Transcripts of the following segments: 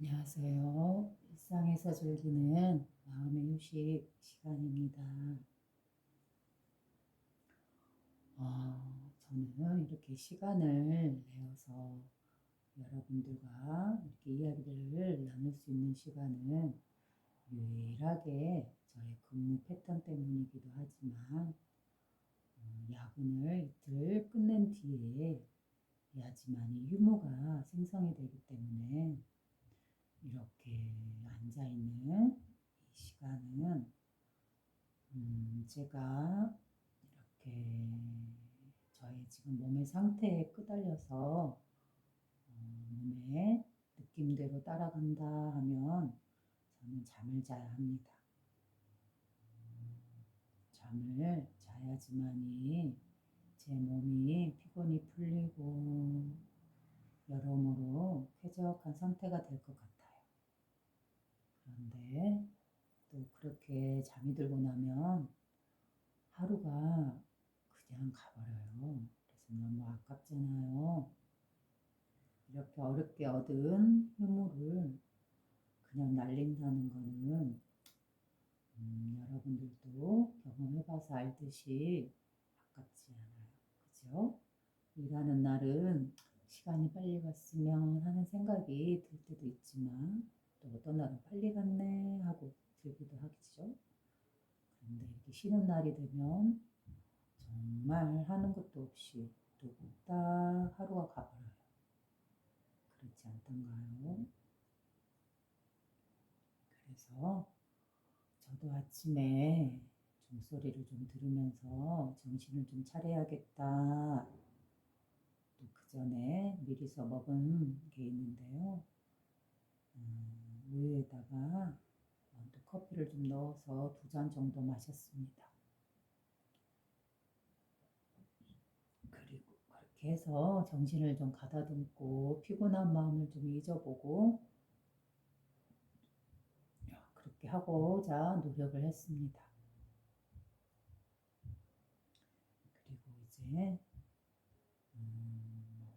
안녕하세요. 일상에서 즐기는 마음의 휴식 시간입니다. 저는 이렇게 시간을 내어서 여러분들과 이렇게 이야기를 나눌 수 있는 시간은 유일하게 저의 근무 패턴 때문이기도 하지만 야근을 이틀 끝낸 뒤에 야지만이 휴무가 생성이 되기 때문에 이렇게 앉아있는 이 시간은 제가 이렇게 저의 지금 몸의 상태에 끄달려서 몸의 느낌대로 따라간다 하면 저는 잠을 자야 합니다. 잠을 자야지만이 제 몸이 피곤이 풀리고 여러모로 쾌적한 상태가 될 것 같아요. 그런데 또 그렇게 잠이 들고 나면 하루가 그냥 가버려요. 그래서 너무 아깝잖아요. 이렇게 어렵게 얻은 휴무를 그냥 날린다는 거는 여러분들도 경험해봐서 알듯이 아깝지 않아요. 그죠? 일하는 날은 시간이 빨리 갔으면 하는 생각이 들 때도 있지만 또 어떤 날은 빨리 갔네 하고 들기도 하겠죠. 그런데 이렇게 쉬는 날이 되면 정말 하는 것도 없이 뚝딱 하루가 가버려요. 그렇지 않던가요? 그래서 저도 아침에 종소리를 좀 들으면서 정신을 좀 차려야겠다. 또 그 전에 미리서 먹은 게 있는데요. 우유에다가 또 커피를 좀 넣어서 2잔 정도 마셨습니다. 그리고 그렇게 해서 정신을 좀 가다듬고 피곤한 마음을 좀 잊어보고 그렇게 하고자 노력을 했습니다. 그리고 이제 음,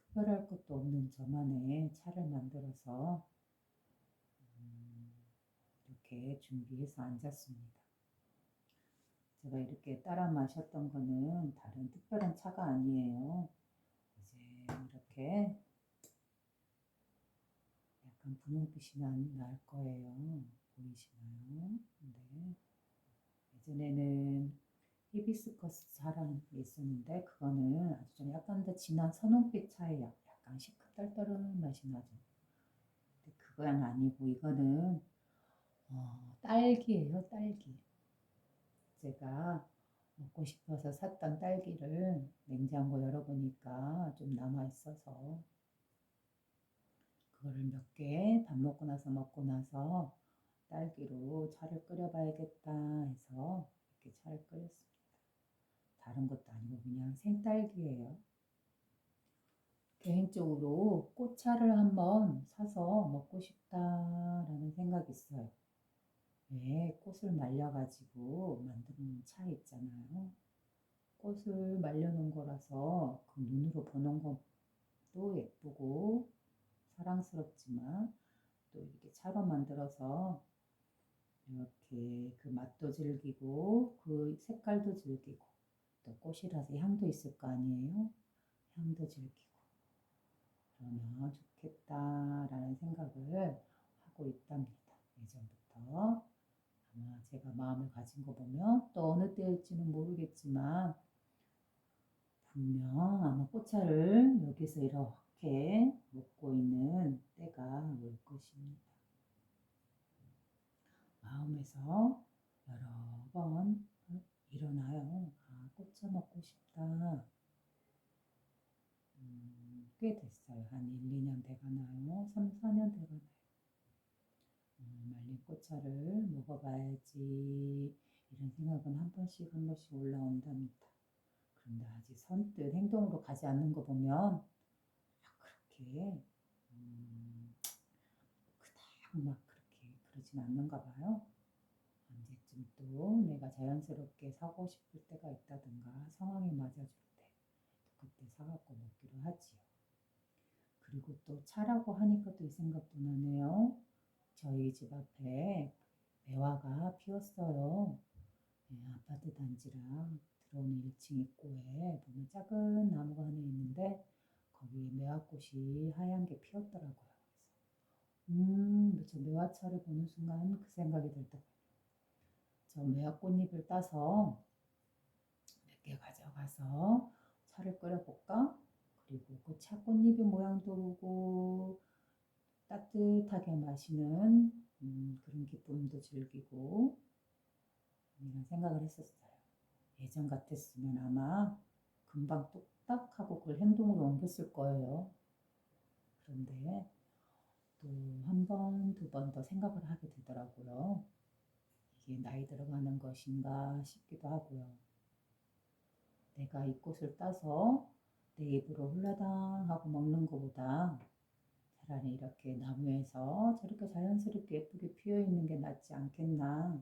특별할 것도 없는 저만의 차를 만들어서 이렇게 준비해서 앉았습니다. 제가 이렇게 따라 마셨던 거는 다른 특별한 차가 아니에요. 이제 이렇게 약간 분홍빛이 날 거예요. 보이시나요? 네. 예전에는 히비스커스 차랑 있었는데 그거는 아주 좀 약간 더 진한 선홍빛 차예요. 약간 시큼떨떨한 맛이 나죠. 근데 그건 아니고 이거는 딸기예요, 딸기. 제가 먹고 싶어서 샀던 딸기를 냉장고 열어보니까 좀 남아있어서 그거를 몇 개 밥 먹고 나서 딸기로 차를 끓여봐야겠다 해서 이렇게 차를 끓였습니다. 다른 것도 아니고 그냥 생딸기예요. 개인적으로 꽃차를 한번 사서 먹고 싶다라는 생각이 있어요. 왜 꽃을 말려가지고 만드는 차 있잖아요. 꽃을 말려놓은 거라서 그 눈으로 보는 것도 예쁘고 사랑스럽지만 또 이렇게 차로 만들어서 이렇게 그 맛도 즐기고 그 색깔도 즐기고 또 꽃이라서 향도 있을 거 아니에요? 향도 즐기고 그러면 좋겠다라는 생각을 하고 있답니다. 예전부터. 아마 제가 마음을 가진 거 보면 또 어느 때일지는 모르겠지만 분명 아마 꽃차를 여기서 이렇게 먹고 있는 때가 올 것입니다. 마음에서 여러 번 일어나요. 아, 꽃차 먹고 싶다. 꽤 됐어요. 한 1, 2년 돼가나요? 3, 4년 돼가나요? 말린 꽃차를 먹어봐야지. 이런 생각은 한 번씩 올라온답니다. 그런데 아직 선뜻 행동으로 가지 않는 거 보면 그렇게 그닥 막 그렇게 그러진 않는가 봐요. 언제쯤 또 내가 자연스럽게 사고 싶을 때가 있다든가 상황이 맞아줄 때 그때 사갖고 먹기로 하지요. 그리고 또 차라고 하니까 또 이 생각도 나네요. 저희 집 앞에 매화가 피었어요. 네, 아파트 단지랑 들어오는 1층 입구에 보면 작은 나무가 하나 있는데 거기에 매화꽃이 하얀 게 피었더라고요. 저 매화차를 보는 순간 그 생각이 들더라고요. 저 매화 꽃잎을 따서 몇 개 가져가서 차를 끓여볼까? 그리고 그 차 꽃잎의 모양도 보고 따뜻하게 마시는 그런 기쁨도 즐기고 이런 생각을 했었어요. 예전 같았으면 아마 금방 뚝딱 하고 그걸 행동으로 옮겼을 거예요. 그런데 또 한 번, 두 번 더 생각을 하게 되더라고요. 이게 나이 들어가는 것인가 싶기도 하고요. 내가 이 꽃을 따서 내 입으로 홀라당 하고 먹는 것보다 차라리 이렇게 나무에서 저렇게 자연스럽게 예쁘게 피어 있는 게 낫지 않겠나.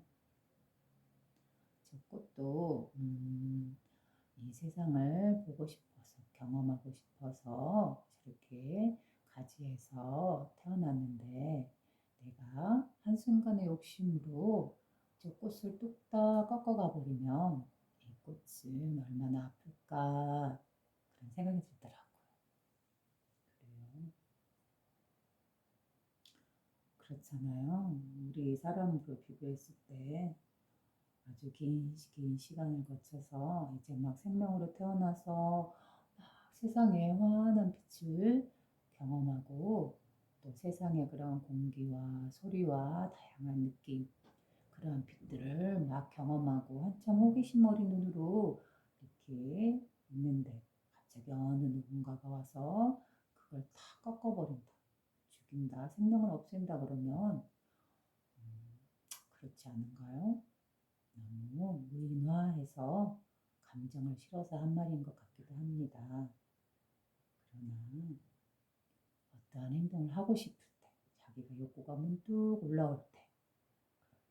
저 꽃도 이 세상을 보고 싶어서 경험하고 싶어서 저렇게 가지에서 태어났는데 내가 한순간의 욕심으로 저 꽃을 뚝딱 꺾어가 버리면 이 꽃은 얼마나 아플까 그런 생각이 들더라고요. 그래요. 그렇잖아요. 우리 사람으로 비교했을 때 아주 긴 시간을 거쳐서 이제 막 생명으로 태어나서 막 세상의 환한 빛을 경험하고 또 세상의 그런 공기와 소리와 다양한 느낌, 그런 빛들을 막 경험하고 한참 호기심 어린 눈으로 이렇게 있는데 갑자기 어느 누군가가 와서 그걸 다 꺾어버린다, 죽인다, 생명을 없앤다 그러면 음, 그렇지 않은가요? 너무 무인화해서 감정을 실어서 한 말인 것 같기도 합니다. 그러나 어떠한 행동을 하고 싶을 때, 자기가 욕구가 문득 올라올 때,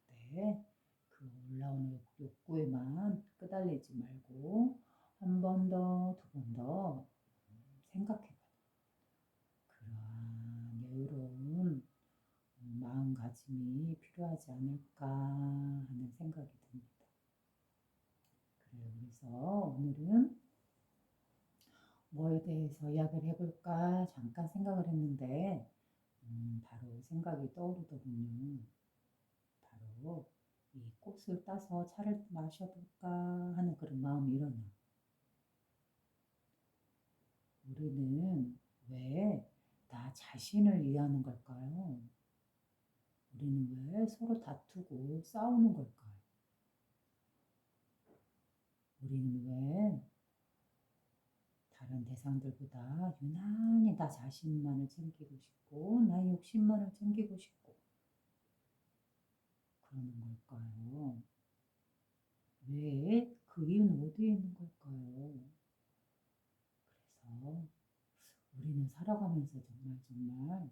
그럴 때 그 올라오는 욕구에만 끄달리지 말고 한 번 더, 두 번 더 생각해봐요. 그러한 여유로운 마음가짐이 필요하지 않을까 하는 생각이 듭니다. 그래요. 그래서 오늘은 뭐에 대해서 이야기를 해볼까 잠깐 생각을 했는데 바로 생각이 떠오르더군요. 바로 이 꽃을 따서 차를 마셔볼까 하는 그런 마음이 일어나. 우리는 왜 나 자신을 위하는 걸까요? 우리는 왜 서로 다투고 싸우는 걸까요? 우리는 왜 다른 대상들보다 유난히 나 자신만을 챙기고 싶고 나의 욕심만을 챙기고 싶고 그러는 걸까요? 왜 그 이유는 어디에 있는 걸까요? 그래서 우리는 살아가면서 정말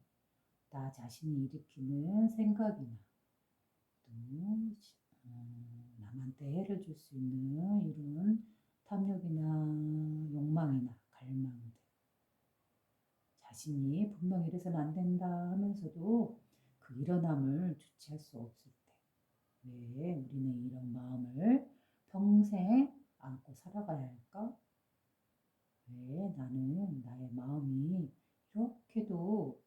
나 자신이 일으키는 생각이나 또 남한테 해를 줄 수 있는 이런 탐욕이나 욕망이나 갈망들 자신이 분명 이래서는 안 된다 하면서도 그 일어남을 주체할 수 없을 때 왜 우리는 이런 마음을 평생 안고 살아가야 할까? 왜 나는 나의 마음이 이렇게도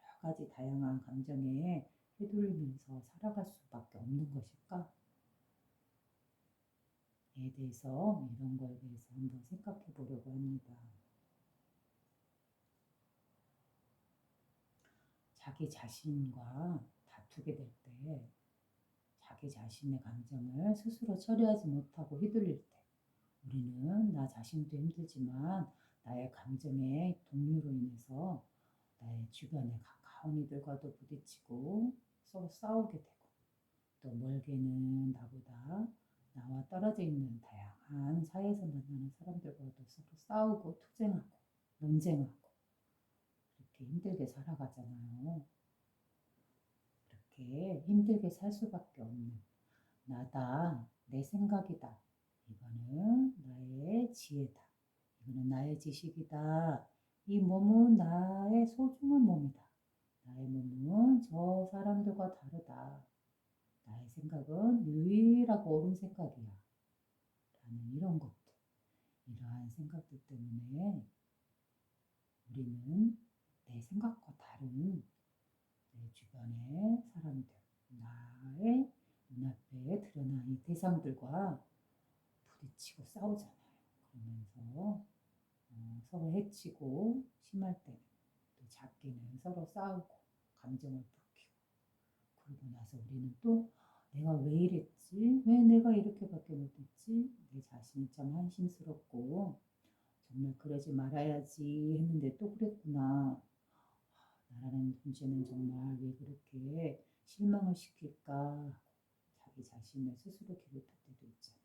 여러 가지 다양한 감정에 휘둘리면서 살아갈 수밖에 없는 것일까? 에 대해서 이런 거에 대해서 한번 생각해 보려고 합니다. 자기 자신과 다투게 될 때, 자기 자신의 감정을 스스로 처리하지 못하고 휘둘릴 때, 우리는 나 자신도 힘들지만 나의 감정의 동요로 인해서 나의 주변에 가까운 이들과도 부딪히고 서로 싸우게 되고 또 멀게는 나보다 나와 떨어져 있는 다양한 사회에서 만나는 사람들과도 서로 싸우고 투쟁하고 논쟁하고 그렇게 힘들게 살아가잖아요. 그렇게 힘들게 살 수밖에 없는 나다, 내 생각이다. 이거는 나의 지혜다. 이거는 나의 지식이다. 이 몸은 나의 소중한 몸이다. 나의 몸은 저 사람들과 다르다. 나의 생각은 유일하고 옳은 생각이야. 라는 이런 것들, 이러한 생각들 때문에 우리는 내 생각과 다른 내 주변의 사람들, 나의 눈앞에 드러난 이 대상들과 부딪히고 싸우잖아요. 그러면서 서로 해치고 심할 때는 또 작게는 서로 싸우고 감정을 불키고 그러고 나서 우리는 또 내가 왜 이랬지? 왜 내가 이렇게밖에 못했지? 내 자신이 참 한심스럽고 정말 그러지 말아야지 했는데 또 그랬구나. 나라는 존재는 정말 왜 그렇게 실망을 시킬까 하고 자기 자신을 스스로 괴롭힐 때도 있잖아요.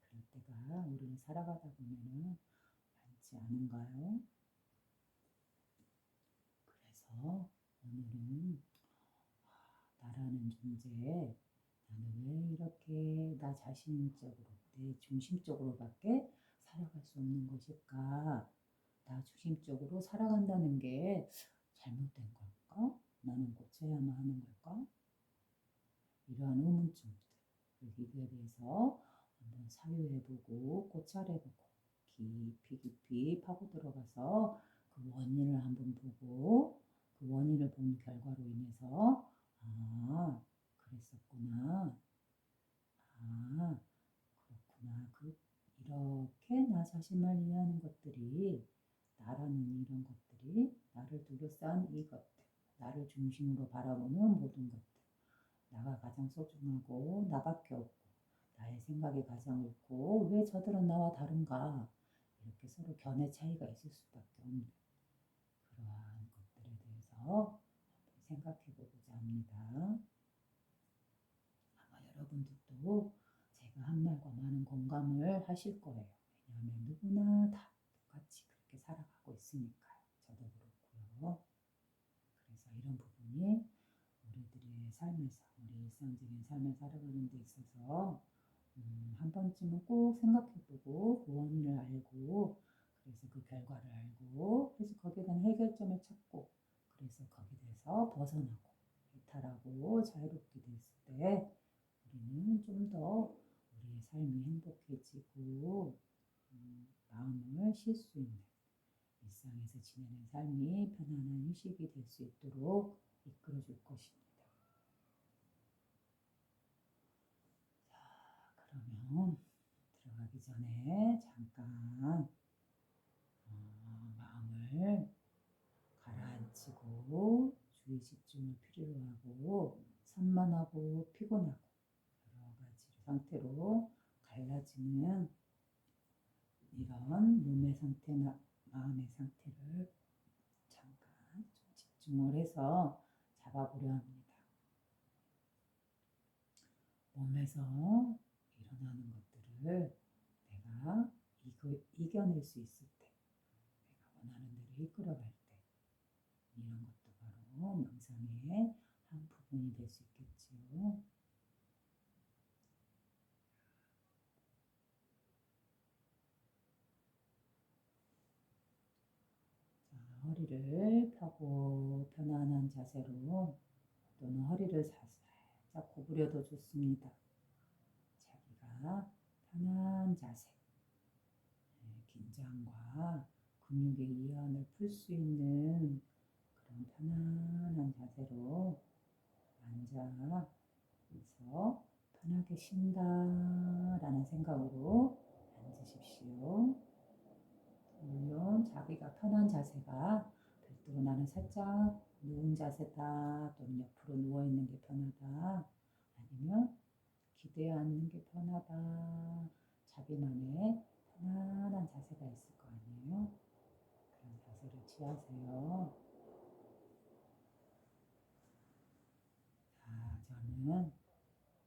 그럴 때가 우리는 살아가다 보면은 많지 않은가요? 그래서 오늘은 나라는 존재, 나는 왜 이렇게 나 자신적으로, 내 중심적으로밖에 살아갈 수 없는 것일까? 나 중심적으로 살아간다는 게 잘못된 걸까? 나는 고쳐야만 하는 걸까? 이러한 의문점들. 이거에 대해서 한번 사유해보고 고찰해보고 깊이 깊이 파고 들어가서 그 원인을 한번 보고 그 원인을 본 결과로 인해서 그랬었구나. 아, 그렇구나. 이렇게 나 자신을 이해하는 것들이 나라는 이런 것들이 나를 둘러싼 이것들, 나를 중심으로 바라보는 모든 것들, 나가 가장 소중하고 나밖에 없고 나의 생각이 가장 옳고 왜 저들은 나와 다른가 이렇게 서로 견해 차이가 있을 수밖에 없는 그러한 것들에 대해서 생각해 보고자 합니다. 아마 여러분들도 제가 한 말과 많은 공감을 하실 거예요. 왜냐하면 누구나 다 똑같이 그렇게 살아가고 있으니까요. 저도 그렇고요. 그래서 이런 부분이 우리들의 삶에서 우리 일상적인 삶을 살아가는 데 있어서 한 번쯤은 꼭 생각해보고 그 원인을 알고 그래서 그 결과를 알고 그래서 거기에 대한 해결점을 찾고 그래서 거기에서 벗어나고 이탈하고 자유롭게 됐을 때 우리는 좀 더 우리의 삶이 행복해지고 마음을 쉴 수 있는 일상에서 지내는 삶이 편안한 휴식이 될 수 있도록 이끌어줄 것입니다. 자, 그러면 들어가기 전에 잠깐 마음을 가라앉히고 주의 집중을 필요로 하고 산만하고 피곤하고 여러 가지 상태로 갈라지는 이런 몸의 상태나 마음의 상태를 잠깐 좀 집중을 해서 잡아보려 합니다. 몸에서 일어나는 것들을 내가 이겨낼 수 있을 때, 내가 원하는 대로 이끌어갈 때, 이런 것도 바로 명상의 한 부분이 될 수 있겠지요. 자, 허리를 펴고 편안한 자세로 또는 허리를 살짝 구부려도 좋습니다. 자기가 편한 자세, 긴장과 근육의 이완을 풀 수 있는 그런 편안한 자세로 앉아서 편하게 쉰다라는 생각으로 앉으십시오. 물론 자기가 편한 자세가 별도로 나는 살짝 누운 자세다 또는 옆으로 누워있는 게 편하다 아니면 기대에 앉는 게 편하다 자기만의 편안한 자세가 있을 거 아니에요. 그런 자세를 취하세요. 자, 저는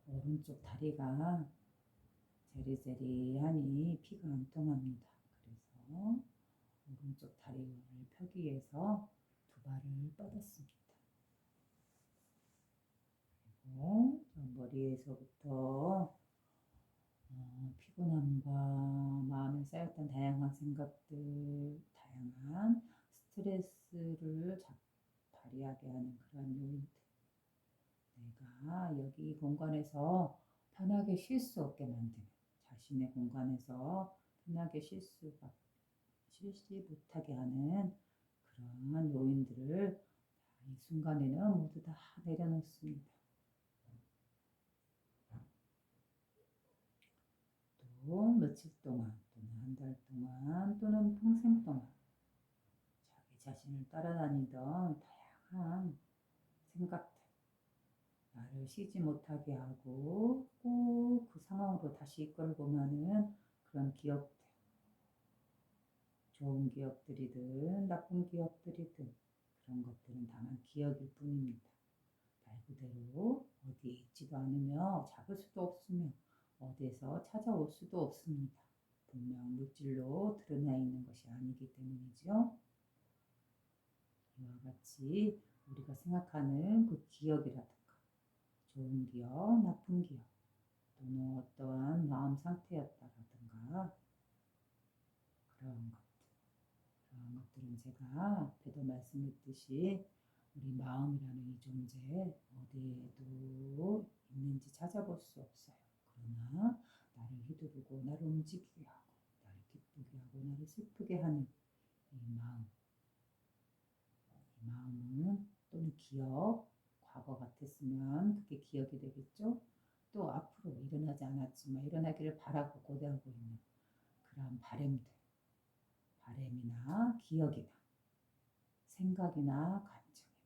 오른쪽 다리가 제리제리하니 피가 안 통합니다. 그래서 오른쪽 다리를 펴기 위해서 두 발을 뻗었습니다. 그리고 머리에서부터 피곤함과 마음에 쌓였던 다양한 생각들, 다양한 스트레스를 발휘하게 하는 그런 요인들. 내가 여기 이 공간에서 편하게 쉴 수 없게 만드는, 자신의 공간에서 편하게 쉬지 못하게 하는 그런 요인들을 이 순간에는 모두 다 내려놓습니다. 또 며칠 동안 또는 한 달 동안 또는 평생 동안 자기 자신을 따라다니던 다양한 생각들, 나를 쉬지 못하게 하고 꼭 그 상황으로 다시 이끌고 가는 그런 기억들, 좋은 기억들이든 나쁜 기억들이든 그런 것들은 다만 기억일 뿐입니다. 말 그대로 어디에 있지도 않으며 잡을 수도 없으며 어디에서 찾아올 수도 없습니다. 분명 물질로 드러나 있는 것이 아니기 때문이죠. 이와 같이 우리가 생각하는 그 기억이라든가 좋은 기억, 나쁜 기억 또는 어떠한 마음 상태였다라든가 그런 것들은 제가 앞에도 말씀했듯이 우리 마음이라는 이 존재 어디에도 있는지 찾아볼 수 없어요. 그러나 나를 휘두르고 나를 움직이게 하고 나를 기쁘게 하고 나를 슬프게 하는 이 마음은 또는 기억, 과거 같았으면 그게 기억이 되겠죠. 또 앞으로 일어나지 않았지만 일어나기를 바라고 고대하고 있는 그런 바램이나 기억이나 생각이나 감정이나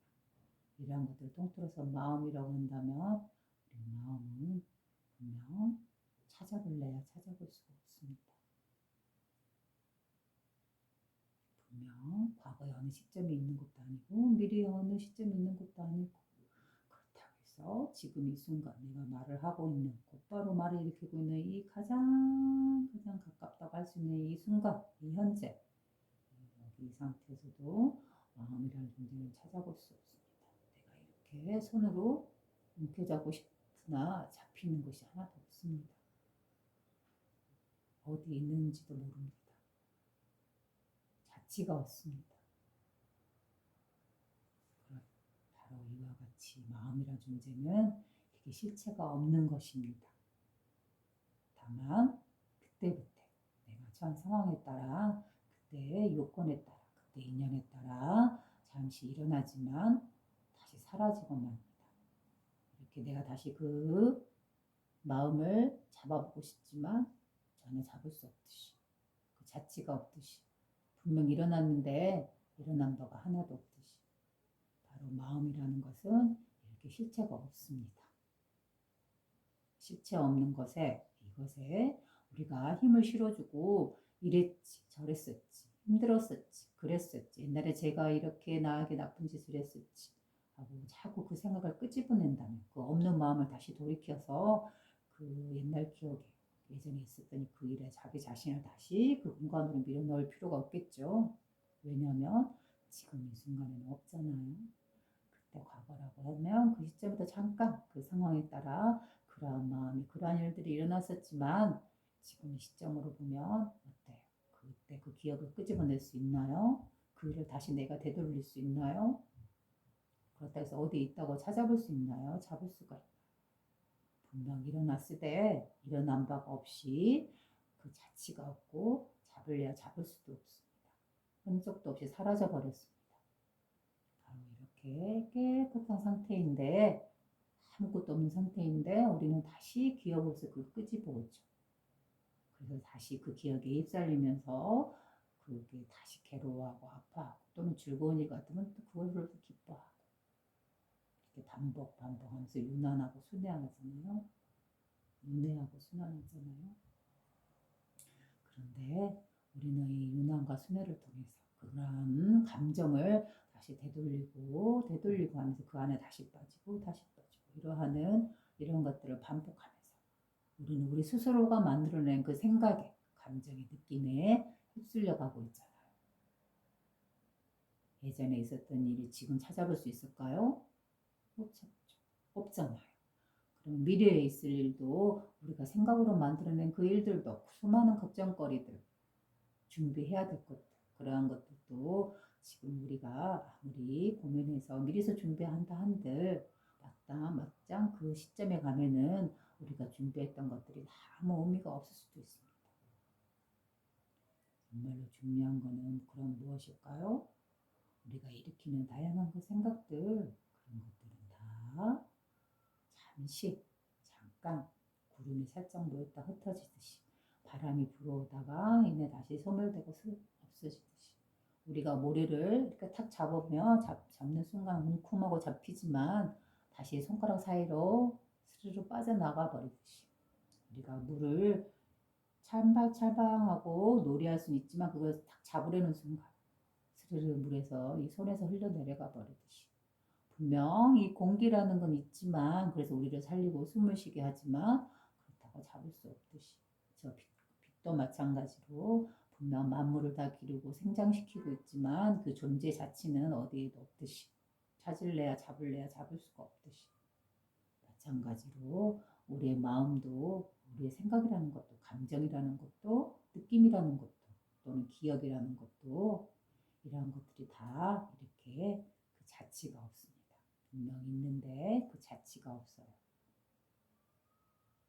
이러한 것들을 통틀어서 마음이라고 한다면 우리 마음은 분명 찾아볼래야 찾아볼 수가 없습니다. 분명 과거의 어느 시점에 있는 것도 아니고 미래의 어느 시점에 있는 것도 아니고 그렇다고 해서 지금 이 순간 내가 말을 하고 있는 곧바로 말을 일으키고 있는 이 가장 가깝다고 할 수 있는 이 순간, 이 현재 여기 이 상태에서도 마음이라는 존재를 찾아볼 수 없습니다. 내가 이렇게 손으로 움켜잡고 싶으나 잡히는 것이 하나도 없습니다. 어디 있는지도 모릅니다. 가치가 없습니다. 바로 이와 같이 마음이란 존재는 이게 실체가 없는 것입니다. 다만 그때그때 내가 처한 상황에 따라 그때의 요건에 따라 그때 인연에 따라 잠시 일어나지만 다시 사라지고 맙니다. 이렇게 내가 다시 그 마음을 잡아보고 싶지만 전혀 잡을 수 없듯이 그 자치가 없듯이 분명 일어났는데 일어난 바가 하나도 없듯이 바로 마음이라는 것은 이렇게 실체가 없습니다. 실체 없는 이것에 우리가 힘을 실어주고 이랬지 저랬었지 힘들었었지 그랬었지 옛날에 제가 이렇게 나에게 나쁜 짓을 했었지 하고 자꾸 그 생각을 끄집어낸다면 그 없는 마음을 다시 돌이켜서 그 옛날 기억에 예전에 있었던 그 일에 자기 자신을 다시 그 공간으로 밀어넣을 필요가 없겠죠. 왜냐하면 지금 이 순간에는 없잖아요. 그때 과거라고 하면 그 시점부터 잠깐 그 상황에 따라 그러한 마음이 그러한 일들이 일어났었지만 지금 이 시점으로 보면 어때요? 그때 그 기억을 끄집어낼 수 있나요? 그 일을 다시 내가 되돌릴 수 있나요? 그렇다 해서 어디 있다고 찾아볼 수 있나요? 잡을 수가 있나요? 분명 일어났을 때 일어난 바가 없이 그 자치가 없고 잡을 수도 없습니다. 흔적도 없이 사라져 버렸습니다. 바로 이렇게 깨끗한 상태인데 아무것도 없는 상태인데 우리는 다시 기억으로서 그걸 끄집어오죠. 그래서 다시 그 기억에 휩쓸리면서 그게 다시 괴로워하고 아파하고 또는 즐거운 일 같으면 또 그것으로 기뻐하고 이렇게 반복하면서 윤환하고 순회하잖아요. 윤회하고 순환하잖아요. 그런데 우리는 이 윤환과 순회를 통해서 그런 감정을 다시 되돌리고 하면서 그 안에 다시 빠지고 이러하는 이런 것들을 반복하면서 우리는 우리 스스로가 만들어낸 그 생각에 감정의 느낌에 휩쓸려 가고 있잖아요. 예전에 있었던 일이 지금 찾아볼 수 있을까요? 못 찾죠. 없잖아요. 그럼 미래에 있을 일도 우리가 생각으로 만들어낸 그 일들도 수많은 걱정거리들 준비해야 될 것들 그러한 것들도 지금 우리가 아무리 고민해서 미리서 준비한다 한들 막상 그 시점에 가면은 우리가 준비했던 것들이 아무 의미가 없을 수도 있습니다. 정말로 중요한 거는 그럼 무엇일까요? 우리가 일으키는 다양한 그 생각들, 그런 것들은 다 잠시, 잠깐 구름이 살짝 모였다 흩어지듯이 바람이 불어오다가 이내 다시 소멸되고 없어지듯이 우리가 모래를 이렇게 탁 잡으면 잡는 순간 뭉큼하고 잡히지만 다시 손가락 사이로 스르르 빠져나가 버리듯이 우리가 물을 찰방찰방하고 놀이할 수는 있지만 그걸 탁 잡으려는 순간 스르르 물에서 이 손에서 흘러내려가 버리듯이 분명 이 공기라는 건 있지만 그래서 우리를 살리고 숨을 쉬게 하지만 그렇다고 잡을 수 없듯이 저 빛도 마찬가지로 분명 만물을 다 기르고 생장시키고 있지만 그 존재 자체는 어디에도 없듯이 찾을래야 잡을래야 잡을 수가 없듯이 마찬가지로 우리의 마음도 우리의 생각이라는 것도 감정이라는 것도 느낌이라는 것도 또는 기억이라는 것도 이러한 것들이 다 이렇게 그 자취가 없습니다. 분명 있는데 그 자취가 없어요.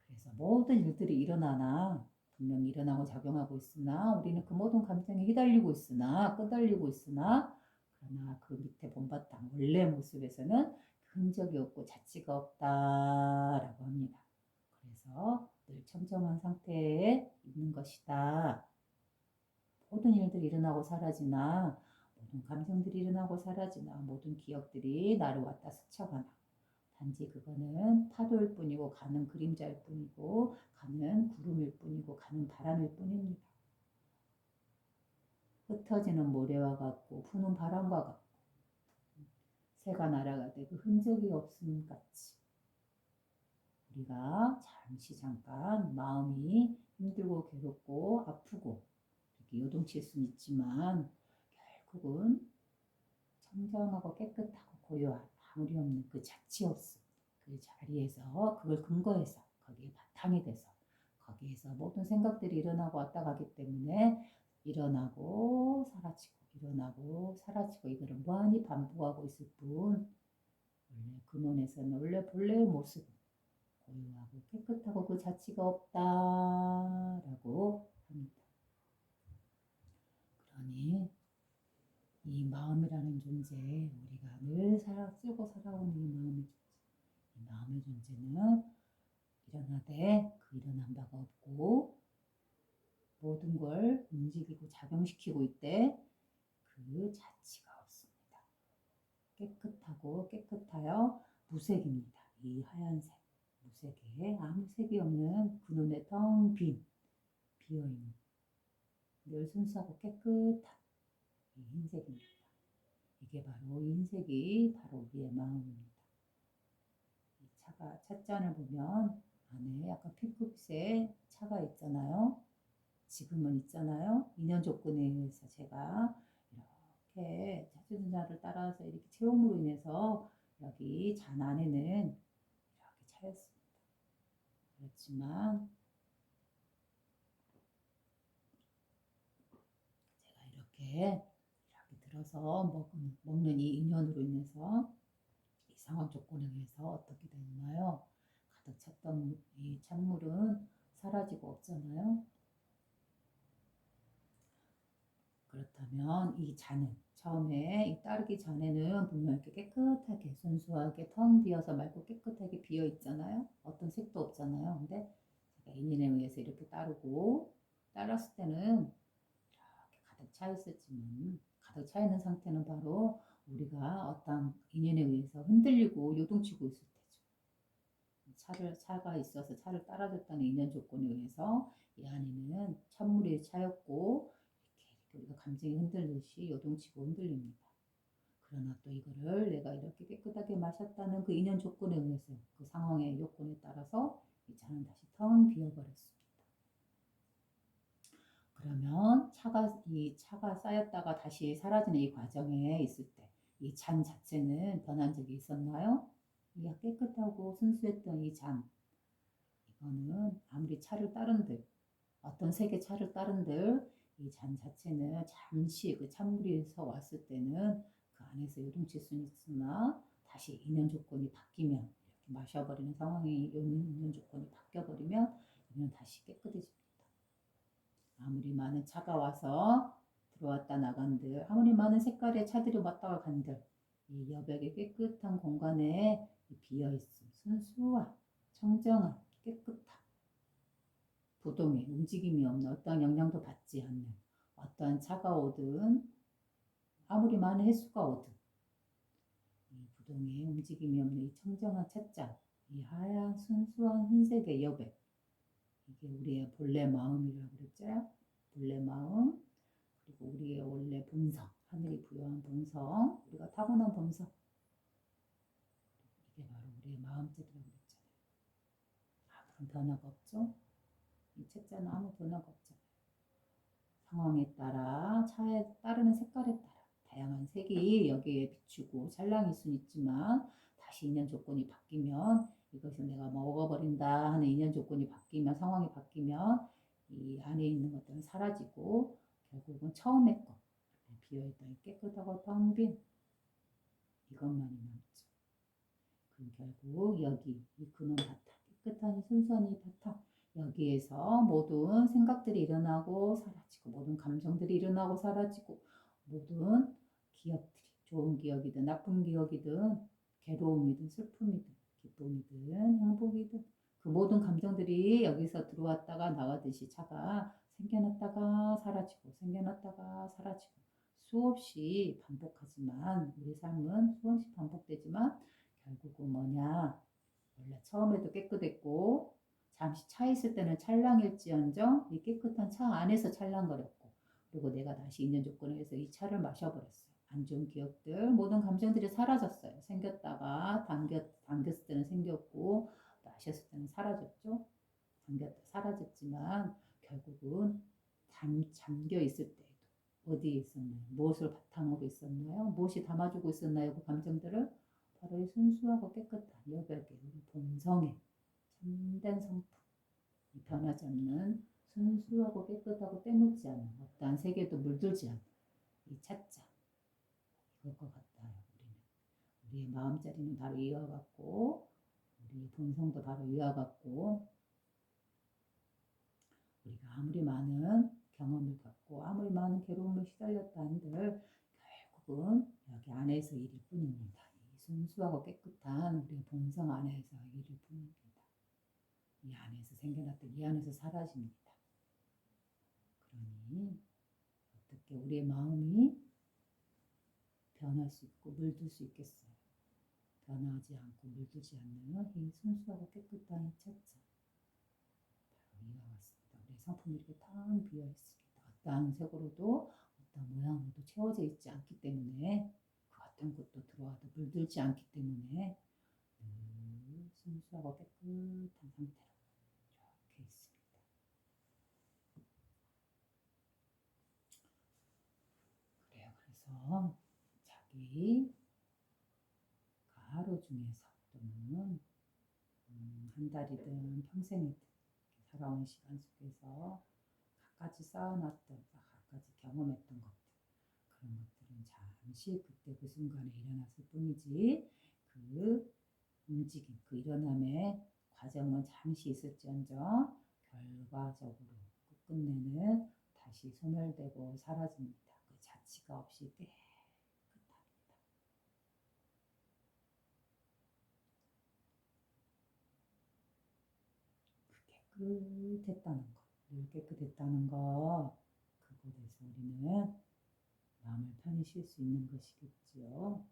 그래서 모든 일들이 일어나나 분명 일어나고 작용하고 있으나 우리는 그 모든 감정에 휘달리고 있으나 끄달리고 있으나 그러나 그 밑에 본바탕 원래 모습에서는 흔적이 없고 자취가 없다라고 합니다. 그래서 늘 청정한 상태에 있는 것이다. 모든 일들이 일어나고 사라지나 모든 감정들이 일어나고 사라지나 모든 기억들이 나를 왔다 스쳐가나 단지 그거는 파도일 뿐이고 가는 그림자일 뿐이고 가는 구름일 뿐이고 가는 바람일 뿐입니다. 흩어지는 모래와 같고 부는 바람과 같고 새가 날아가되 그 흔적이 없음 같이 우리가 잠깐 마음이 힘들고 괴롭고 아프고 이렇게 요동칠 수는 있지만 결국은 청정하고 깨끗하고 고요한 아무리 없는 그 자치 없음 그 자리에서 그걸 근거해서 거기에 바탕이 돼서 거기에서 모든 생각들이 일어나고 왔다 가기 때문에 일어나고 사라지고 일어나고 사라지고 이거를 무한히 반복하고 있을 뿐 원래 근원에서는 원래 본래의 모습은 고요하고 깨끗하고 그 자치가 없다라고 합니다. 그러니 이 마음이라는 존재 우리가 늘 쓰고 살아온 이 마음의 존재는 일어나되 그 일어난 바가 없고 모든 걸 움직이고 작용시키고 있대 그 자치가 없습니다. 깨끗하고 깨끗하여 무색입니다. 이 하얀색 무색에 아무 색이 없는 그 눈에 텅 빈 비어있는 늘 순수하고 깨끗한 이 흰색입니다. 이게 바로 이 흰색이 바로 우리의 마음입니다. 이 찻잔을 보면 안에 약간 핑크빛의 차가 있잖아요. 지금은 있잖아요. 인연 조건에 의해서 제가 이렇게 차주전자를 따라서 이렇게 체험으로 인해서 여기 잔 안에는 이렇게 차였습니다. 그렇지만 제가 이렇게 들어서 먹는 이 인연으로 인해서 이 상황 조건에 의해서 어떻게 되나요? 가득 찼던 이 찬물은 사라지고 없잖아요. 그렇다면 이 잔은 처음에 이 따르기 전에는 분명 이렇게 깨끗하게 순수하게 텅 비어서 맑고 깨끗하게 비어 있잖아요. 어떤 색도 없잖아요. 근데 제가 인연에 의해서 이렇게 따랐을 때는 이렇게 가득 차 있었지만 가득 차 있는 상태는 바로 우리가 어떤 인연에 의해서 흔들리고 요동치고 있을 때죠. 차가 있어서 차를 따라줬다는 인연 조건에 의해서 이 안에는 찬물이 차였고 이렇게 우리가 감정이 흔들듯이 요동치고 흔들립니다. 그러나 또 이거를 내가 이렇게 깨끗하게 마셨다는 그 인연 조건에 의해서 그 상황의 요건에 따라서 이 잔은 다시 텅 비어버렸습니다. 그러면 이 차가 쌓였다가 다시 사라지는 이 과정에 있을 때 이 잔 자체는 변한 적이 있었나요? 이 깨끗하고 순수했던 이 잔, 이거는 아무리 차를 따른들 어떤 색의 차를 따른들 이 잔 자체는 잠시 그 찬물에서 왔을 때는 그 안에서 요동칠 수는 있으나 다시 인연 조건이 바뀌면 이렇게 마셔버리는 상황이 인연 조건이 바뀌어버리면 이는 다시 깨끗해집니다. 아무리 많은 차가 와서 들어왔다 나간들, 아무리 많은 색깔의 차들이 왔다가 간들, 이 여백의 깨끗한 공간에 비어있음, 순수한, 청정한, 깨끗한, 부동의 움직임이 없는 어떠한 영향도 받지 않는 어떠한 차가 오든 아무리 많은 횟수가 오든 이 부동의 움직임이 없는 이 청정한 찻잔, 이 하얀 순수한 흰색의 여백, 이게 우리의 본래 마음이라고 그랬죠. 본래 마음, 그리고 우리의 원래 본성, 하늘이 부여한 본성, 우리가 타고난 본성, 이게 바로 우리의 마음자리라고 그랬잖아요. 아무런 변화가 없죠. 이 책자는 아무 변화가 없잖아요. 상황에 따라, 차에 따르는 색깔에 따라 다양한 색이 여기에 비추고 찰랑일 수는 있지만 다시 인연 조건이 바뀌면 이것을 내가 먹어버린다 하는 인연 조건이 바뀌면 상황이 바뀌면 이 안에 있는 것들은 사라지고 결국은 처음의 것 비어있던 깨끗하고 텅 빈 이것만이 남죠. 그럼 결국 여기 이 근원 바탕 깨끗한 순수한 이 바탕 여기에서 모든 생각들이 일어나고 사라지고 모든 감정들이 일어나고 사라지고 모든 기억들이 좋은 기억이든 나쁜 기억이든 괴로움이든 슬픔이든 기쁨이든 행복이든 그 모든 감정들이 여기서 들어왔다가 나가듯이 차가 생겨났다가 사라지고 생겨났다가 사라지고 수없이 반복하지만 우리 삶은 수없이 반복되지만 결국은 뭐냐 원래 처음에도 깨끗했고 잠시 차 있을 때는 찰랑일지언정 이 깨끗한 차 안에서 찰랑거렸고 그리고 내가 다시 있는 조건에 의해서 이 차를 마셔버렸어요. 안 좋은 기억들 모든 감정들이 사라졌어요. 생겼다가 당겼을 때는 생겼고 마셨을 때는 사라졌죠. 당겼다 사라졌지만 결국은 잠겨 있을 때에도 어디에 있었나요? 무엇을 바탕으로 있었나요? 무엇이 담아주고 있었나요? 그 감정들을 바로 이 순수하고 깨끗한 여백의 우리 본성의 참된 성품, 이 변하지 않는 순수하고 깨끗하고 때묻지 않는 어떠한 세계도 물들지 않는 이 찻잔 이걸 것 같아요. 우리의 마음자리는 바로 이와 같고 우리의 본성도 바로 이와 같고 우리가 아무리 많은 경험을 갖고 아무리 많은 괴로움을 시달렸다 한들 결국은 여기 안에서 일일 뿐입니다. 이 순수하고 깨끗한 우리의 본성 안에서 일일 뿐입니다. 이 안에서 생겨났던 이 안에서 사라집니다. 그러니 어떻게 우리의 마음이 변할 수 있고 물들 수 있겠어요. 변하지 않고 물들지 않는 이 순수하고 깨끗한 이 찻잔 바로 이와 같습니다. 우리의 성품이 이렇게 텅 비어 있습니다. 어떠한 색으로도 어떤 모양으로도 채워져 있지 않기 때문에 그 어떤 것도 들어와도 물들지 않기 때문에 순수하고 깨끗한 상태로 이렇게 있습니다. 그래요. 그래서 자기 하루 중에서 또는 한 달이든 평생이든 살아온 시간 속에서 갖가지 쌓아놨던 갖가지 경험했던 것들 그런 것들은 잠시 그때 그 순간에 일어났을 뿐이지 그 움직임 그 일어남의 과정은 잠시 있을지언정 결과적으로 끝내는 다시 소멸되고 사라집니다. 그 자취가 없이 깨끗합니다. 깨끗했다는 거, 늘 깨끗했다는 거, 그곳에서 우리는 마음을 편히 쉴 수 있는 것이겠지요.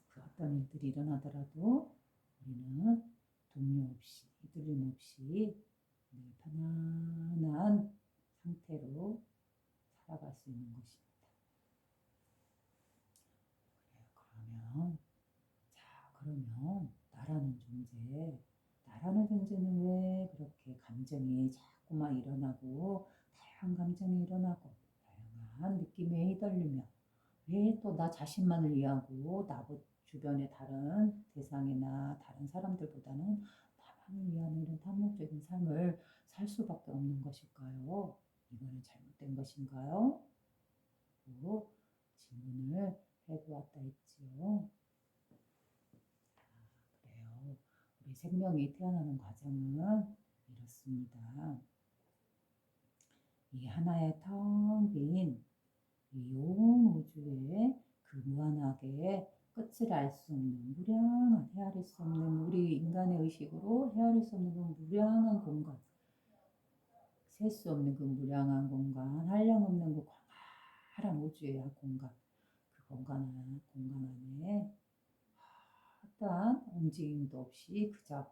그 어떤 일들이 일어나더라도 우리는 동요 없이, 휘둘림 없이 늘 편안한 상태로 살아갈 수 있는 것입니다. 그래요. 그러면 나라는 존재는 왜 그렇게 감정이 자꾸만 일어나고 다양한 감정이 일어나고 다양한 느낌에 휘둘리며 왜 또 나 자신만을 위하고 나 주변의 다른 대상이나 다른 사람들보다는 나만을 위한 이런 탐욕적인 삶을 살 수밖에 없는 것일까요? 이거는 잘못된 것인가요? 또 질문을 해보았다 했지요. 그래요. 우리 생명이 태어나는 과정은 이렇습니다. 이 하나의 텅 빈 이 온 우주에 그 무한하게 끝을 알 수 없는 무량한 헤아릴 수 없는 우리 인간의 의식으로 헤아릴 수 없는 그 무량한 공간, 셀 수 없는 그 무량한 공간, 한량없는 그 광활한 우주의 공간, 그 공간 안에 어떠한 움직임도 없이 그저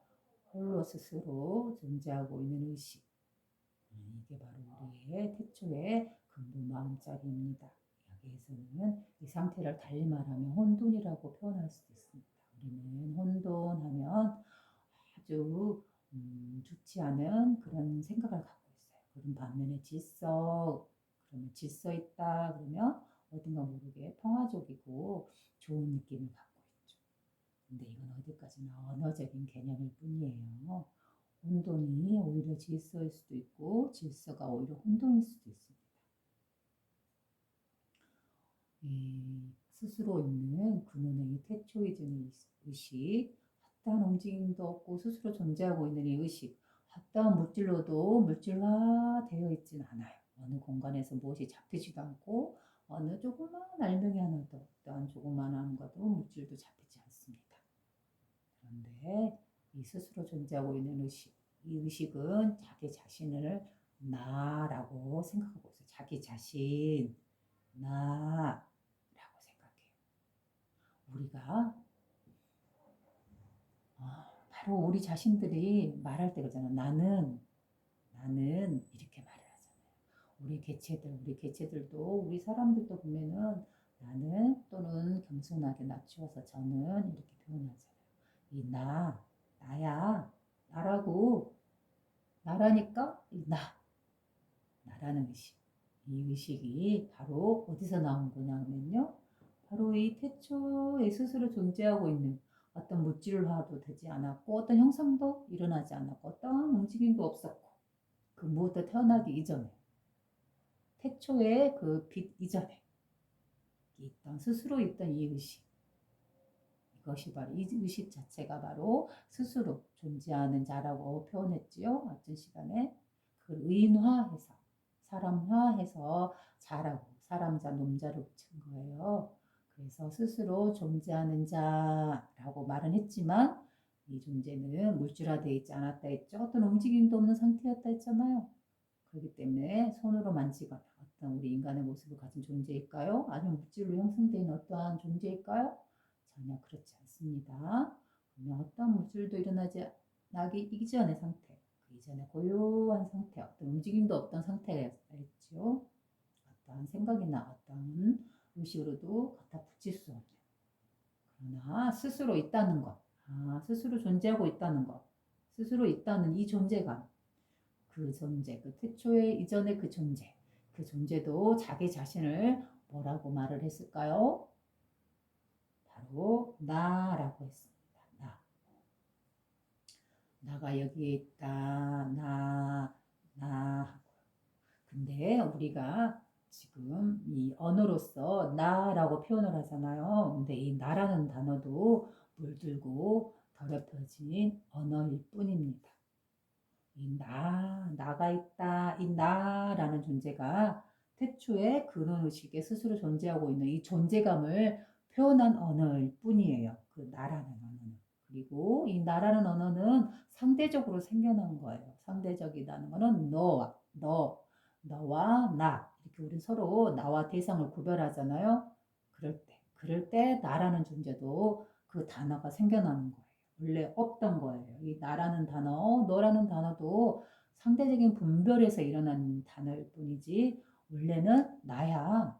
홀로 스스로 존재하고 있는 의식. 이게 바로 우리의 태초의 근본 마음자리입니다. 여기에서는 이 상태를 달리 말하면 혼돈이라고 표현할 수도 있습니다. 우리는 혼돈하면 아주 좋지 않은 그런 생각을 갖고 있어요. 그런 반면에 그러면 질서 있다 그러면 어딘가 모르게 평화적이고 좋은 느낌을 갖고 있죠. 근데 이건 어디까지나 언어적인 개념일 뿐이에요. 혼돈이 오히려 질서일 수도 있고 질서가 오히려 혼돈일 수도 있습니다. 이 스스로 있는 근원의 태초이전의 의식, 핫한 움직임도 없고 스스로 존재하고 있는 이 의식, 핫한 물질로도 물질화되어 있진 않아요. 어느 공간에서 무엇이 잡히지도 않고 어느 조그만 알맹이 하나도 어떠한 조그만한 것도 물질도 잡히지 않습니다. 그런데 이 스스로 존재하고 있는 의식, 이 의식은 자기 자신을 나라고 생각하고 있어요. 자기 자신, 나라고 생각해요. 우리가 바로 우리 자신들이 말할 때 그러잖아. 나는 이렇게 말을 하잖아요. 우리 개체들도 우리 사람들도 보면은 나는 또는 겸손하게 낮추어서 저는 이렇게 표현하잖아요. 이 나야, 나라고, 나라니까 이 나라는 의식. 이 의식이 바로 어디서 나온 거냐면요. 바로 이 태초에 스스로 존재하고 있는 어떤 물질화도 되지 않았고 어떤 형상도 일어나지 않았고 어떤 움직임도 없었고 그 무엇도 태어나기 이전에 태초의 그 빛 이전에 있던 스스로 있던 이 의식 이것이 바로 이 의식 자체가 바로 스스로 존재하는 자라고 표현했지요. 어떤 시간에 그걸 의인화해서 사람화해서 자라고 사람자 놈자를 붙인 거예요. 그래서 스스로 존재하는 자라고 말은 했지만 이 존재는 물질화되어 있지 않았다 했죠. 어떤 움직임도 없는 상태였다 했잖아요. 그렇기 때문에 손으로 만지거나 어떤 우리 인간의 모습을 가진 존재일까요? 아니면 물질로 형성된 어떠한 존재일까요? 전혀 그렇지 않습니다. 그러면 어떤 물질도 나기 이전의 상태, 그 이전에 고요한 상태, 어떤 움직임도 없던 상태였죠. 어떠한 생각이나 어떤 의식으로도 갖다 붙일 수 없는. 그러나 스스로 있다는 것, 스스로 존재하고 있다는 것, 스스로 있다는 이 존재감, 그 존재, 그 태초의 이전의 그 존재도 자기 자신을 뭐라고 말을 했을까요? 바로 나라고 했습니다. 나가 여기에 있다. 나. 근데 우리가 지금 이 언어로서 나라고 표현을 하잖아요. 근데 이 나라는 단어도 물들고 더럽혀진 언어일 뿐입니다. 이 나가 있다. 이 나라는 존재가 태초의 근원의식에 스스로 존재하고 있는 이 존재감을 표현한 언어일 뿐이에요. 그 나라는 언어는. 그리고 이 나라는 언어는 상대적으로 생겨난 거예요. 상대적이라는 거는 너와 나. 이렇게 우리 서로 나와 대상을 구별하잖아요. 그럴 때 나라는 존재도 그 단어가 생겨나는 거예요. 원래 없던 거예요. 이 나라는 단어, 너라는 단어도 상대적인 분별에서 일어난 단어일 뿐이지 원래는 나야,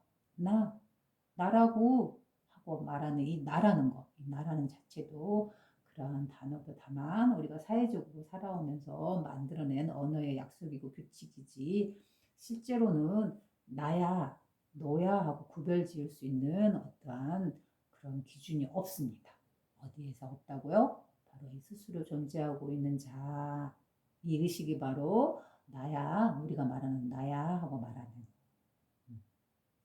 나라고 하고 말하는 이 나라는 거, 이 나라는 자체도 그러한 단어도 다만 우리가 사회적으로 살아오면서 만들어낸 언어의 약속이고 규칙이지 실제로는 나야, 너야 하고 구별 지을 수 있는 어떠한 그런 기준이 없습니다. 어디에서 없다고요? 바로 이 스스로 존재하고 있는 자, 이 의식이 바로 나야, 우리가 말하는 나야 하고 말하는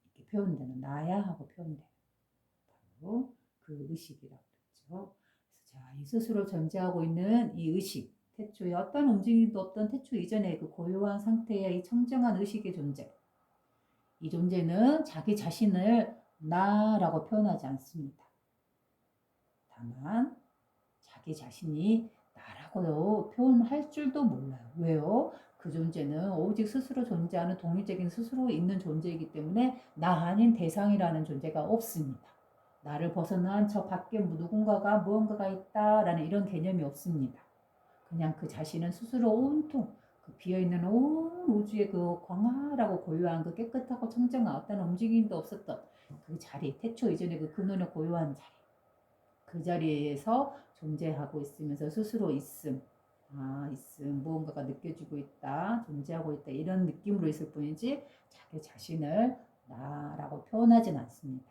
이렇게 표현되는 나야 하고 표현되는 바로 그 의식이라고 그랬죠. 그래서 자, 이 스스로 존재하고 있는 이 의식, 태초에 어떤 움직임도 없던 태초 이전의 그 고요한 상태의 이 청정한 의식의 존재. 이 존재는 자기 자신을 나라고 표현하지 않습니다. 다만 자기 자신이 나라고 표현할 줄도 몰라요. 왜요? 그 존재는 오직 스스로 존재하는 독립적인 스스로 있는 존재이기 때문에 나 아닌 대상이라는 존재가 없습니다. 나를 벗어난 저 밖에 누군가가 무언가가 있다라는 이런 개념이 없습니다. 그냥 그 자신은 스스로 온통 그 비어있는 온 우주의 그 광활하고 고요한 그 깨끗하고 청정한 어떤 움직임도 없었던 그 자리, 태초 이전의 그 근원의 고요한 자리, 그 자리에서 존재하고 있으면서 스스로 있음, 있음, 무언가가 느껴지고 있다, 존재하고 있다 이런 느낌으로 있을 뿐이지 자기 자신을 나라고 표현하진 않습니다.